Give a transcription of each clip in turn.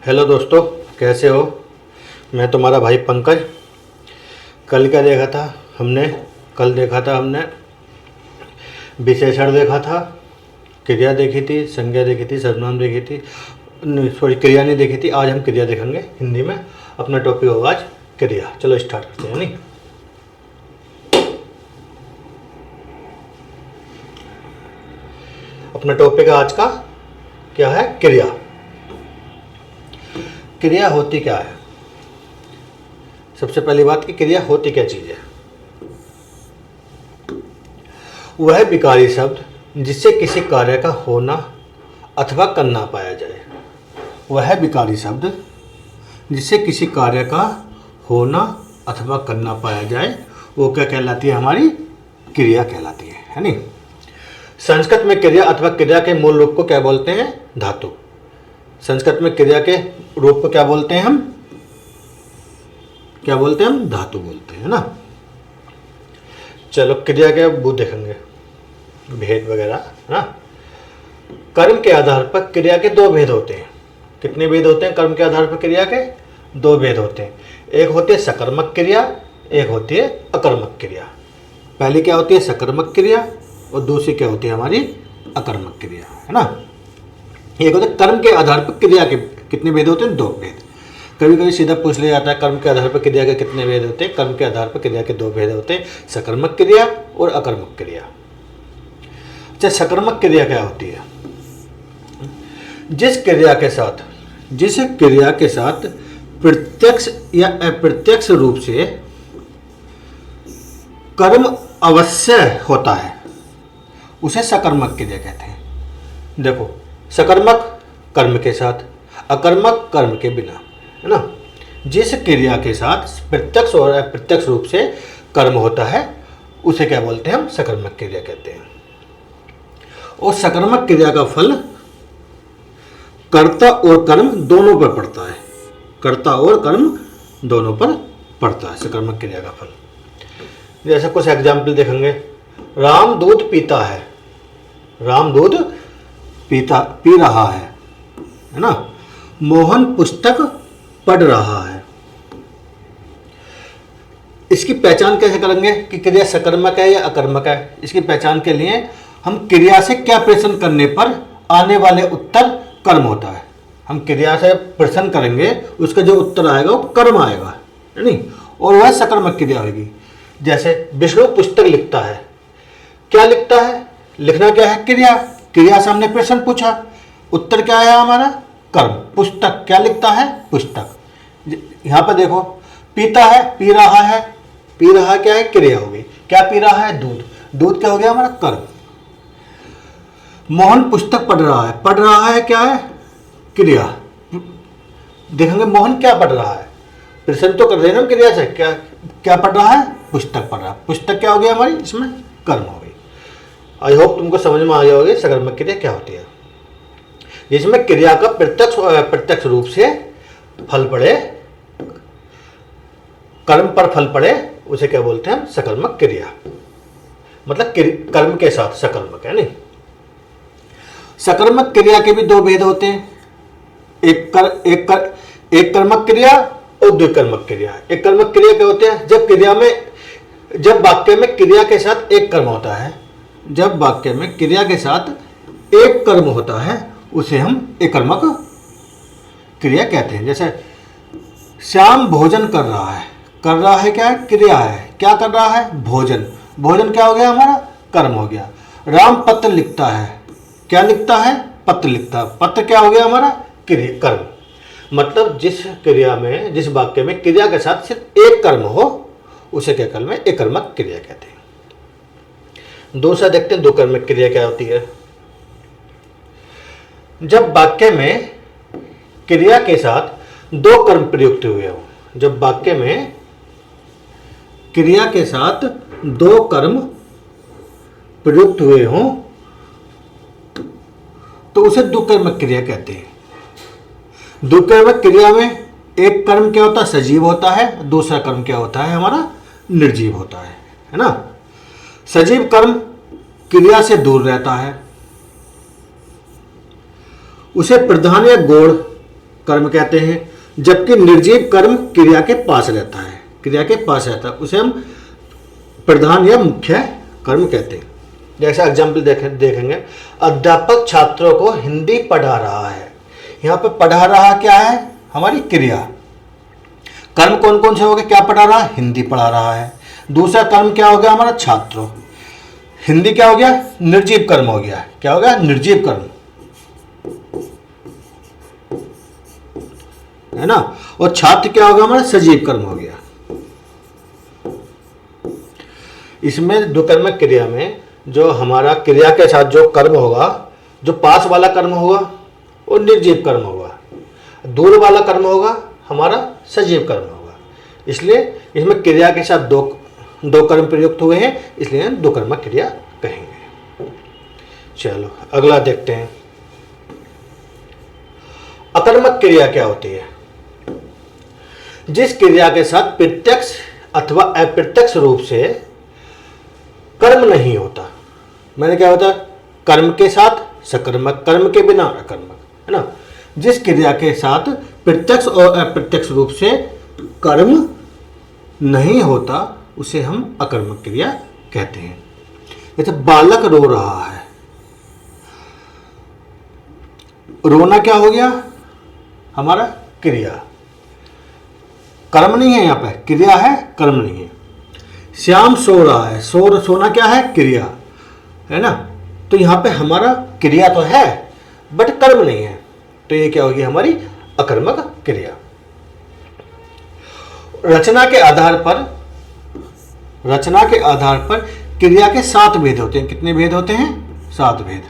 Hello दोस्तों, कैसे हो। मैं तुम्हारा भाई पंकज। कल क्या देखा था हमने? कल देखा था हमने विशेषण देखा था, क्रिया देखी थी, संज्ञा देखी थी, सर्वनाम देखी थी। सॉरी, क्रिया नहीं देखी थी। आज हम क्रिया देखेंगे हिंदी में। अपना टॉपिक होगा आज क्रिया। चलो स्टार्ट करते हैं। नहीं, अपना टॉपिक आज का क्या है? क्रिया। क्रिया होती क्या है? सबसे पहली बात कि क्रिया होती क्या चीज़ है? वह विकारी शब्द जिससे किसी कार्य का होना अथवा करना पाया जाए। वह विकारी शब्द जिससे किसी कार्य का होना अथवा करना पाया जाए, वो क्या कहलाती है? हमारी क्रिया कहलाती है नहीं। संस्कृत में क्रिया अथवा क्रिया के मूल रूप को क्या बोलते हैं? धातु। संस्कृत में क्रिया के रूप को क्या बोलते हैं? हम क्या बोलते हैं? हम धातु बोलते हैं ना। चलो क्रिया के वो देखेंगे, भेद वगैरह है ना। कर्म के आधार पर क्रिया के दो भेद होते हैं। कितने भेद होते हैं कर्म के आधार पर? क्रिया के दो भेद होते हैं। एक होती है सकर्मक क्रिया, एक होती है अकर्मक क्रिया। पहली क्या होती है? सकर्मक क्रिया, और दूसरी क्या होती है? हमारी अकर्मक क्रिया, है ना। एक होता है कर्म के आधार पर क्रिया के कितने भेद होते हैं? दो भेद। कभी कभी सीधा पूछ लिया जाता है कर्म के आधार पर क्रिया के कितने भेद होते हैं? कर्म के आधार पर क्रिया के दो भेद होते हैं, सकर्मक क्रिया और अकर्मक क्रिया। अच्छा, सकर्मक क्रिया क्या होती है? जिस क्रिया के साथ प्रत्यक्ष या अप्रत्यक्ष रूप से कर्म अवश्य होता है, उसे सकर्मक क्रिया कहते हैं। देखो, सकर्मक कर्म के साथ, अकर्मक कर्म के बिना, है ना। जिस क्रिया के साथ प्रत्यक्ष और अप्रत्यक्ष रूप से कर्म होता है, उसे क्या बोलते हैं? हम सकर्मक क्रिया कहते हैं। और सकर्मक क्रिया का फल कर्ता और कर्म दोनों पर पड़ता है। कर्ता और कर्म दोनों पर पड़ता है सकर्मक क्रिया का फल। जैसे कुछ एग्जाम्पल देखेंगे। राम दूध पीता है, राम दूध पी रहा है ना। मोहन पुस्तक पढ़ रहा है। इसकी पहचान कैसे करेंगे कि क्रिया सकर्मक है या अकर्मक है? इसकी पहचान के लिए हम क्रिया से क्या प्रश्न करने पर आने वाले उत्तर कर्म होता है। हम क्रिया से प्रश्न करेंगे, उसका जो उत्तर आएगा वो कर्म आएगा, है नहीं, और वह सकर्मक क्रिया होगी। जैसे विष्णु पुस्तक लिखता है। क्या लिखता है? लिखना क्या है? क्रिया। क्रिया से हमने प्रश्न पूछा, उत्तर क्या आया हमारा? कर्म। पुस्तक क्या लिखता है? पुस्तक। यहां पर देखो, पीता है, पी रहा है। पी रहा क्या है? क्रिया हो गई। क्या पी रहा है? दूध। दूध क्या हो गया हमारा? कर्म। मोहन पुस्तक पढ़ रहा है। पढ़ रहा है क्या है? क्रिया। देखेंगे मोहन क्या पढ़ रहा है, प्रश्न तो कर देना क्रिया से। क्या क्या पढ़ रहा है? पुस्तक पढ़ रहा है। पुस्तक क्या हो गया हमारी? इसमें कर्म हो गई। आई होप तुमको समझ में आ गया होगी सकर्मक क्रिया क्या होती है। जिसमें क्रिया का प्रत्यक्ष और अप्रत्यक्ष रूप से फल पड़े, कर्म पर फल पड़े, उसे क्या बोलते हैं? सकर्मक क्रिया। मतलब कर्म के साथ सकर्मक, है नहीं। सकर्मक क्रिया के भी दो भेद होते हैं। एक कर्मक क्रिया और द्विकर्मक क्रिया। एक कर्मक क्रिया क्या होते हैं? जब वाक्य में क्रिया के साथ एक कर्म होता है, जब वाक्य में क्रिया के साथ एक कर्म होता है, उसे हम एक कर्मक क्रिया कहते हैं। जैसे श्याम भोजन कर रहा है। कर रहा है क्या है? क्रिया है। क्या कर रहा है? भोजन। भोजन क्या हो गया हमारा? कर्म हो गया। राम पत्र लिखता है। क्या लिखता है? पत्र लिखता है। पत्र क्या हो गया हमारा? क्रिया, कर्म। मतलब जिस क्रिया में, जिस वाक्य में क्रिया के साथ सिर्फ एक कर्म हो, उसे क्या कर्म है? एक कर्मक क्रिया कहते हैं। दूसरा देखते हैं, दो कर्मक क्रिया क्या होती है। जब वाक्य में क्रिया के साथ दो कर्म प्रयुक्त हुए हो, जब वाक्य में क्रिया के साथ दो कर्म प्रयुक्त हुए हो, तो उसे द्विकर्मक क्रिया कहते हैं। द्विकर्मक क्रिया में एक कर्म क्या होता है? सजीव होता है। दूसरा कर्म क्या होता है? हमारा निर्जीव होता है ना। सजीव कर्म क्रिया से दूर रहता है, उसे प्रधान या गौण कर्म कहते हैं, जबकि निर्जीव कर्म क्रिया के पास रहता है, क्रिया के पास रहता है, उसे हम प्रधान या मुख्य कर्म कहते हैं। जैसे एग्जाम्पल देखेंगे, अध्यापक छात्रों को हिंदी पढ़ा रहा है। यहाँ पे पढ़ा रहा क्या है, हमारी क्रिया। कर्म कौन कौन से हो गए, क्या पढ़ा रहा है, हिंदी पढ़ा रहा है। दूसरा कर्म क्या हो गया हमारा, छात्रों। हिंदी क्या हो गया, निर्जीव कर्म हो गया। क्या हो गया, निर्जीव कर्म, है ना। और छात्र क्या होगा हमारा, सजीव कर्म हो गया। इसमें द्विकर्मक क्रिया में जो हमारा क्रिया के साथ जो कर्म होगा, जो पास वाला कर्म होगा वो निर्जीव कर्म होगा, दूर वाला कर्म होगा हमारा सजीव कर्म होगा। इसलिए इसमें क्रिया के साथ दो कर्म प्रयुक्त हुए हैं, इसलिए द्विकर्मक क्रिया कहेंगे। चलो अगला देखते हैं, अकर्मक क्रिया क्या होती है। जिस क्रिया के साथ प्रत्यक्ष अथवा अप्रत्यक्ष रूप से कर्म नहीं होता। मैंने क्या होता, कर्म के साथ सकर्मक, कर्म के बिना अकर्मक, है ना। जिस क्रिया के साथ प्रत्यक्ष और अप्रत्यक्ष रूप से कर्म नहीं होता उसे हम अकर्मक क्रिया कहते हैं। जैसे बालक रो रहा है, रोना क्या हो गया हमारा, क्रिया। कर्म नहीं है, यहाँ पे क्रिया है, कर्म नहीं है। श्याम सो रहा है, सोना क्या है, क्रिया, है ना। तो यहाँ पे हमारा क्रिया तो है बट कर्म नहीं है, तो ये क्या होगी हमारी अकर्मक क्रिया। रचना के आधार पर क्रिया के 7 भेद होते हैं। कितने भेद होते हैं, 7 भेद।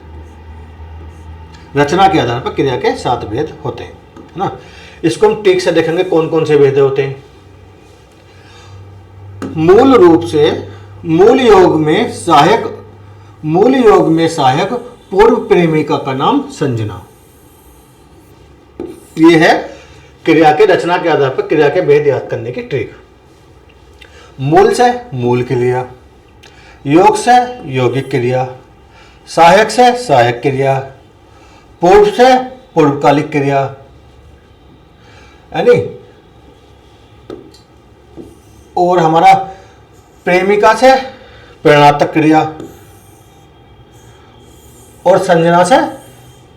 रचना के आधार पर क्रिया के 7 भेद होते हैं, है ना। इसको हम ठीक से देखेंगे कौन कौन से भेद होते हैं। मूल रूप से मूल योग में सहायक पूर्व प्रेमिका का नाम संजना। ये है क्रिया के रचना के आधार पर क्रिया के भेद याद करने की ट्रिक। मूल से मूल क्रिया, योग से यौगिक क्रिया, सहायक से सहायक क्रिया, पूर्व से पूर्वकालिक क्रिया, यानी और हमारा प्रेमिका से प्रेरणात्मक क्रिया और संजना से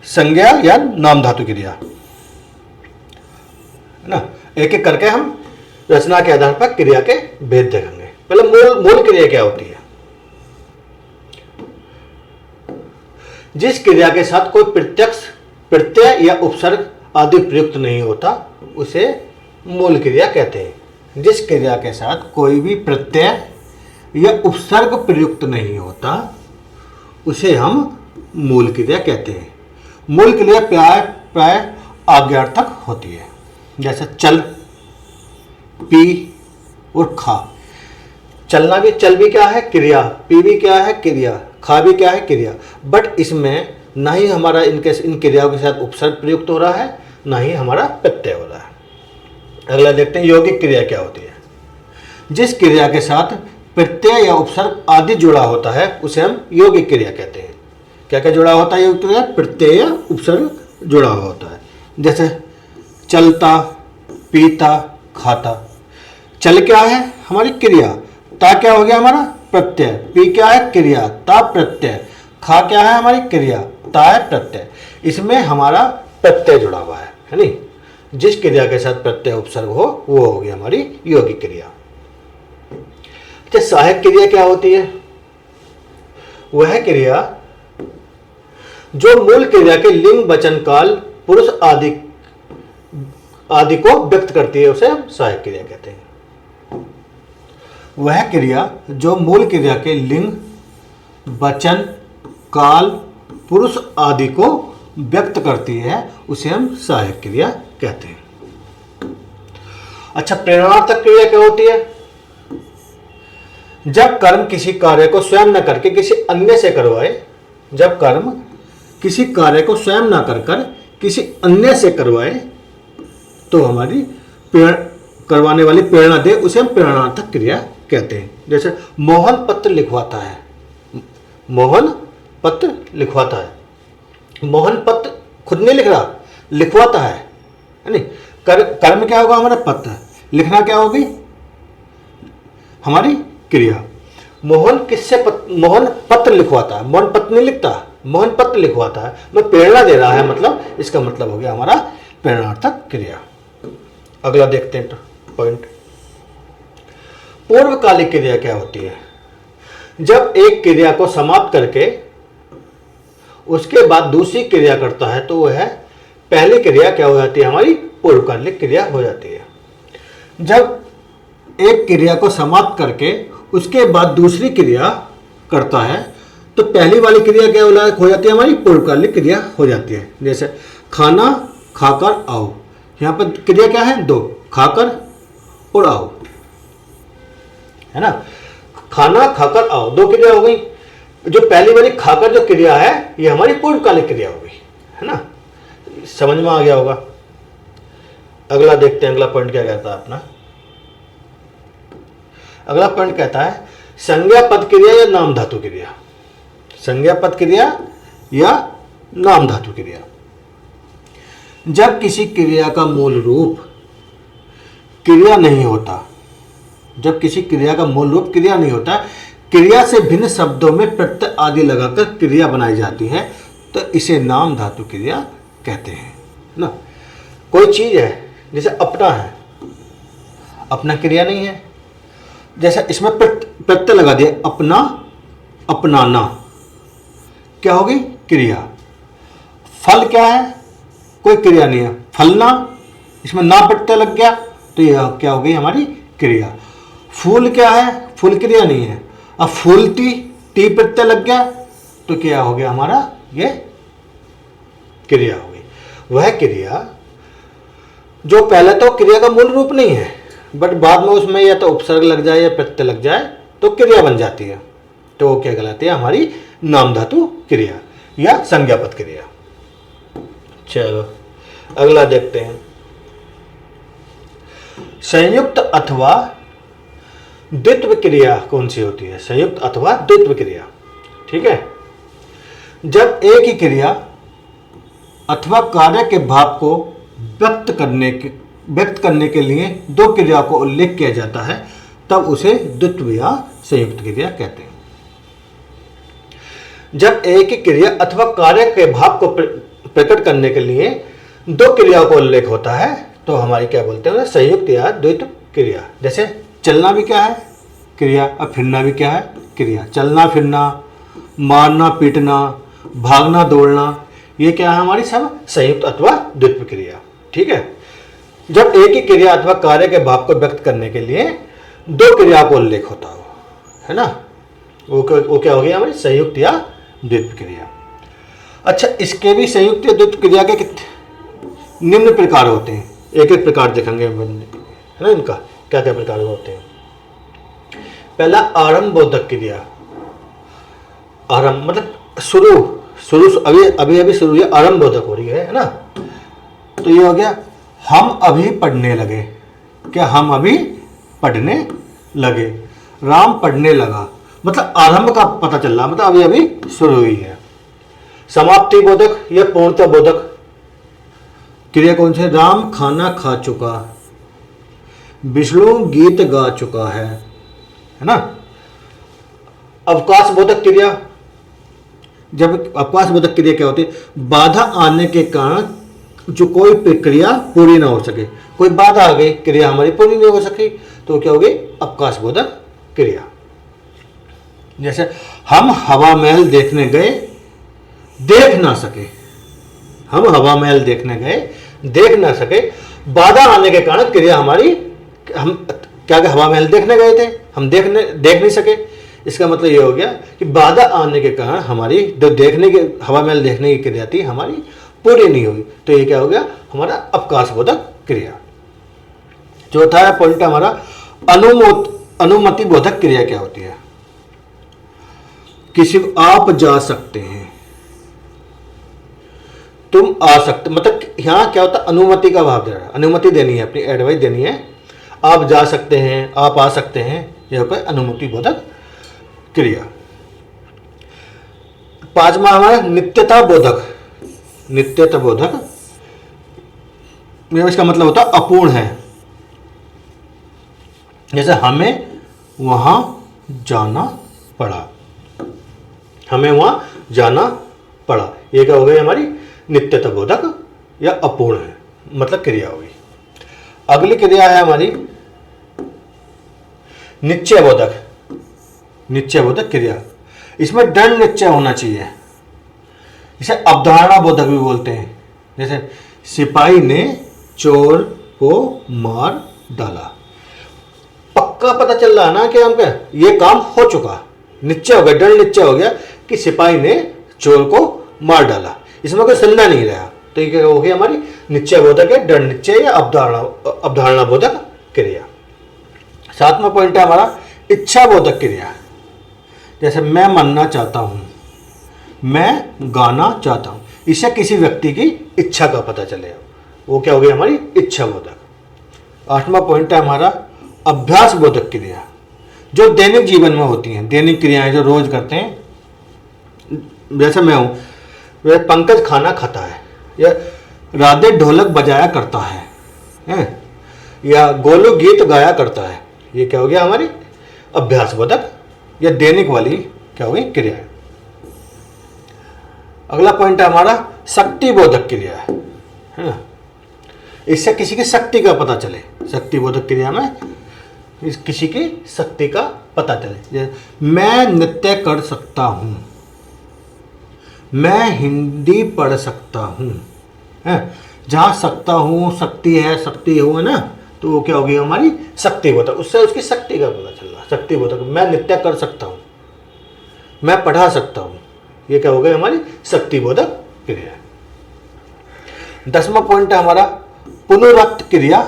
संज्ञा या नाम धातु क्रिया, है ना। एक एक करके हम रचना के आधार पर क्रिया के भेद देखेंगे। पहले मूल क्रिया क्या होती है। जिस क्रिया के साथ कोई प्रत्यय या उपसर्ग आदि प्रयुक्त नहीं होता उसे मूल क्रिया कहते हैं। जिस क्रिया के साथ कोई भी प्रत्यय या उपसर्ग प्रयुक्त नहीं होता उसे हम मूल क्रिया कहते हैं। मूल क्रिया प्राय आज्ञार्थक होती है। जैसे चल, पी और खा। चलना भी, चल भी क्या है, क्रिया। पी भी क्या है, क्रिया। खा भी क्या है, क्रिया। बट इसमें ना ही हमारा इन क्रियाओं के साथ उपसर्ग प्रयुक्त हो रहा है, ना ही हमारा प्रत्यय हो रहा है। अगला देखते हैं यौगिक क्रिया क्या होती है। जिस क्रिया के साथ प्रत्यय या उपसर्ग आदि जुड़ा होता है उसे हम यौगिक क्रिया कहते हैं। क्या क्या जुड़ा होता है यौगिक क्रिया, प्रत्यय या उपसर्ग जुड़ा हुआ होता है। जैसे चलता, पीता, खाता। चल क्या है, हमारी क्रिया। ता क्या हो गया हमारा प्रत्यय। पी क्या है, क्रिया। ता प्रत्यय। खा क्या है, हमारी क्रिया। ता है प्रत्यय। इसमें हमारा प्रत्यय जुड़ा हुआ है नहीं। जिस क्रिया के साथ प्रत्यय उपसर्ग हो वो होगी हमारी यौगिक क्रिया। अच्छा, सहायक क्रिया क्या होती है। वह क्रिया जो मूल क्रिया के लिंग, वचन, काल, पुरुष आदि को व्यक्त करती है उसे हम सहायक क्रिया कहते हैं। वह क्रिया जो मूल क्रिया के लिंग, वचन, काल, पुरुष आदि को व्यक्त करती है उसे हम सहायक क्रिया कहते हैं। अच्छा, प्रेरणार्थक क्रिया क्या होती है। जब कर्म किसी कार्य को स्वयं न करके किसी अन्य से करवाए, जब कर्म किसी कार्य को स्वयं न कर किसी अन्य से करवाए तो हमारी करवाने वाली प्रेरणा दे उसे हम प्रेरणार्थक क्रिया कहते हैं। जैसे मोहन पत्र लिखवाता है। मोहन पत्र लिखवाता है। मोहन पत्र खुद नहीं लिख रहा, लिखवाता है। है नहीं। कर्म क्या होगा हमारा? पत्र। लिखना क्या होगी? हमारी क्रिया। मोहन मोहन पत्र लिखवाता है, मोहन पत्र नहीं लिखता, मोहन पत्र लिखवाता है। मैं प्रेरणा दे रहा है, मतलब इसका मतलब हो गया हमारा प्रेरणार्थक क्रिया। अगला देखते हैं पॉइंट। पूर्वकालिक क्रिया क्या होती है? जब एक क्रिया को समाप्त करके उसके बाद दूसरी क्रिया करता है तो वह पहली क्रिया क्या हो जाती है? हमारी पूर्वकालिक क्रिया हो जाती है। जब एक क्रिया को समाप्त करके उसके बाद दूसरी क्रिया करता है तो पहली वाली क्रिया क्या हो जाती है? हमारी पूर्वकालिक क्रिया हो जाती है। जैसे खाना खाकर आओ, यहाँ पर क्रिया क्या है? दो, खाकर और आओ, है ना। खाना खाकर आओ, दो क्रिया हो गई। जो पहली वाली खाकर जो क्रिया है ये हमारी पूर्वकालिक क्रिया हो गई, है ना। समझ में आ गया होगा। अगला देखते हैं, अगला पॉइंट क्या कहता है अपना। अगला पॉइंट कहता है संज्ञा पद क्रिया या नाम धातु क्रिया। संज्ञा पद क्रिया या नाम धातु क्रिया। जब किसी क्रिया का मूल रूप क्रिया नहीं होता, जब किसी क्रिया का मूल रूप क्रिया नहीं होता, क्रिया से भिन्न शब्दों में प्रत्यय आदि लगाकर क्रिया बनाई जाती है तो इसे नाम धातु क्रिया कहते हैं ना। कोई चीज है, जैसे अपना है, अपना क्रिया नहीं है, जैसे इसमें प्रत्यय लगा दिया, अपना अपनाना, क्या होगी? क्रिया। फल क्या है? कोई क्रिया नहीं है, फलना, इसमें ना प्रत्यय लग गया तो यह क्या हो गई? हमारी क्रिया। फूल क्या है? फूल क्रिया नहीं है, अब फूलती टी प्रत्यय लग गया तो क्या हो गया? हमारा ये क्रिया हो गई। वह क्रिया जो पहले तो क्रिया का मूल रूप नहीं है बट बाद में उसमें या तो उपसर्ग लग जाए या प्रत्यय लग जाए तो क्रिया बन जाती है, तो वो क्या कहलाती है? हमारी नाम धातु क्रिया या संज्ञापद क्रिया। चलो अगला देखते हैं। संयुक्त अथवा द्वित्व क्रिया कौन सी होती है? संयुक्त अथवा द्वित्व क्रिया, ठीक है। जब एक ही क्रिया अथवा कार्य के भाव को व्यक्त करने के लिए दो क्रिया को उल्लेख किया जाता है तब उसे द्वित्व या संयुक्त क्रिया कहते हैं। जब एक ही क्रिया अथवा कार्य के भाव को प्रकट करने के लिए दो क्रियाओं का उल्लेख होता है तो हमारी क्या बोलते हैं? संयुक्त या द्वित्व क्रिया। जैसे चलना भी क्या है? क्रिया। अब फिरना भी क्या है? क्रिया। चलना फिरना, मारना पीटना, भागना दौड़ना, ये क्या है? हमारी सब संयुक्त अथवा द्वित्व क्रिया, ठीक है। जब एक ही क्रिया अथवा कार्य के भाव को व्यक्त करने के लिए दो क्रिया को उल्लेख होता हो, है ना, वो क्या हो गया? हमारी संयुक्त या द्वित्व क्रिया। अच्छा, इसके भी संयुक्त या द्वित्व क्रिया के निम्न प्रकार होते हैं, एक एक प्रकार देखेंगे, है ना। इनका क्या क्या प्रकार होते हैं? पहला आरंभ बोधक क्रिया। आरंभ मतलब शुरू, अभी शुरू, ये आरंभ बोधक हो रही है ना। तो ये हो गया हम अभी पढ़ने लगे। क्या? हम अभी पढ़ने लगे। राम पढ़ने लगा, मतलब आरंभ का पता चल रहा, मतलब अभी अभी शुरू हुई है। समाप्ति बोधक या पूर्णता बोधक क्रिया कौन से? राम खाना खा चुका, विष्णु गीत गा चुका है ना। अवकाश बोधक क्रिया। जब अवकाश बोधक क्रिया क्या होती है? बाधा आने के कारण जो कोई प्रक्रिया पूरी ना हो सके, कोई बाधा आ गई, क्रिया हमारी पूरी नहीं हो सकी तो क्या हो गई? अवकाश बोधक क्रिया। जैसे हम हवा महल देखने गए, देख ना सके। हम हवा महल देखने गए, देख ना सके, बाधा आने के कारण क्रिया हमारी, हम क्या हवा महल देखने गए थे, हम देख नहीं सके। इसका मतलब ये हो गया कि बाधा आने के कारण हमारी जो देखने के हवा महल देखने की क्रिया थी हमारी पूरी नहीं हुई, तो ये क्या हो गया? हमारा अवकाश बोधक क्रिया। चौथा है पॉइंट हमारा अनुमति बोधक क्रिया क्या होती है? किसी को आप जा सकते हैं, तुम आ सकते, मतलब यहां क्या होता है? अनुमति का भाव दे रहा है, अनुमति देनी है, अपनी एडवाइस देनी है। आप जा सकते हैं, आप आ सकते हैं, यह होता है अनुमति बोधक क्रिया। पांचवा हमारा नित्यता बोधक। नित्यता बोधक ये इसका मतलब होता है अपूर्ण है। जैसे हमें वहां जाना पड़ा, हमें वहां जाना पड़ा, ये क्या हो गई हमारी नित्यता बोधक या अपूर्ण है, मतलब क्रिया होगी। अगली क्रिया है हमारी निश्चय बोधक, निश्चय बोधक क्रिया। इसमें दृढ़ निश्चय होना चाहिए, इसे अवधारणा बोधक भी बोलते हैं। जैसे सिपाही ने चोर को मार डाला, पक्का पता चल रहा है ना कि हमका ये काम हो चुका, निश्चय हो गया, दृढ़ निश्चय हो गया कि सिपाही ने चोर को मार डाला, इसमें कोई संदेह नहीं रहा। तो ये हो गई हमारी निश्चय बोधक है, दृढ़ निश्चय या अवधारणा बोधक क्रिया। 7वां पॉइंट है हमारा इच्छा बोधक क्रिया। जैसे मैं मानना चाहता हूं, मैं गाना चाहता हूं, इससे किसी व्यक्ति की इच्छा का पता चलेगा, वो क्या हो गई हमारी इच्छा बोधक। 8वां पॉइंट है हमारा अभ्यास बोधक क्रिया, जो दैनिक जीवन में होती हैं, दैनिक क्रियाएं जो रोज करते हैं। जैसे मैं हूं, वह पंकज खाना खाता है, या राधे ढोलक बजाया करता है, या गोलू गीत गाया करता है, ये क्या हो गया हमारी अभ्यास बोधक या दैनिक वाली क्या हो गई क्रिया है। अगला पॉइंट है हमारा शक्ति बोधक क्रिया है ना, इससे किसी की शक्ति का पता चले। शक्ति बोधक क्रिया में किसी की शक्ति का पता चले। मैं नृत्य कर सकता हूं, मैं हिंदी पढ़ सकता हूं, जहां सकता हूं शक्ति है, शक्ति हो है ना, तो वो क्या होगी हमारी शक्ति बोधक, उससे उसकी शक्ति का पता चल रहा। शक्ति बोधक, मैं नृत्य कर सकता हूं, मैं पढ़ा सकता हूं, ये क्या हो गई हमारी शक्ति बोधक क्रिया। 10वां पॉइंट है हमारा पुनरुक्त क्रिया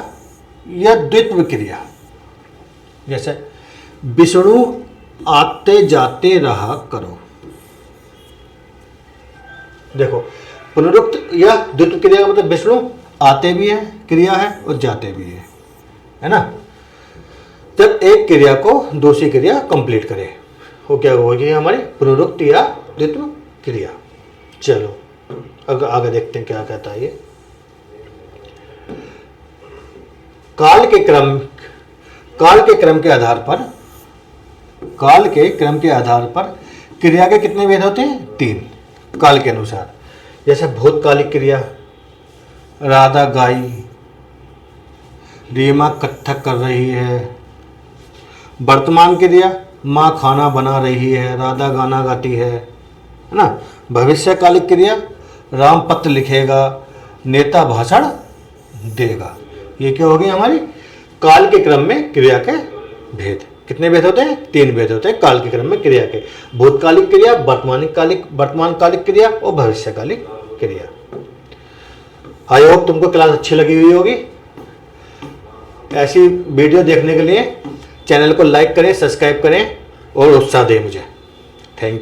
या द्वित्व क्रिया। जैसे विष्णु आते जाते रहा करो, देखो पुनरुक्त या द्वित्व क्रिया का मतलब विष्णु आते भी है क्रिया है और जाते भी है ना। जब एक क्रिया को दूसरी क्रिया कंप्लीट करे, वो क्या होगी हमारी पुनरुक्त या द्वित्व क्रिया। चलो अगर आगे देखते हैं क्या कहता है ये। काल के क्रम के आधार पर क्रिया के कितने भेद होते हैं? 3 काल के अनुसार। जैसे भूतकालिक क्रिया, राधा गाई, रीमा कत्थक कर रही है। वर्तमान क्रिया, माँ खाना बना रही है, राधा गाना गाती है ना। भविष्यकालिक क्रिया, राम पत्र लिखेगा, नेता भाषण देगा। ये क्या हो गई हमारी काल के क्रम में क्रिया के भेद। कितने भेद होते हैं? 3 भेद होते हैं काल के क्रम में क्रिया के। भूतकालिक क्रिया, वर्तमान कालिक क्रिया और भविष्यकालिक क्रिया। आई होप तुमको क्लास अच्छी लगी हुई होगी। ऐसी वीडियो देखने के लिए चैनल को लाइक करें, सब्सक्राइब करें और उत्साह दें मुझे। Thank you.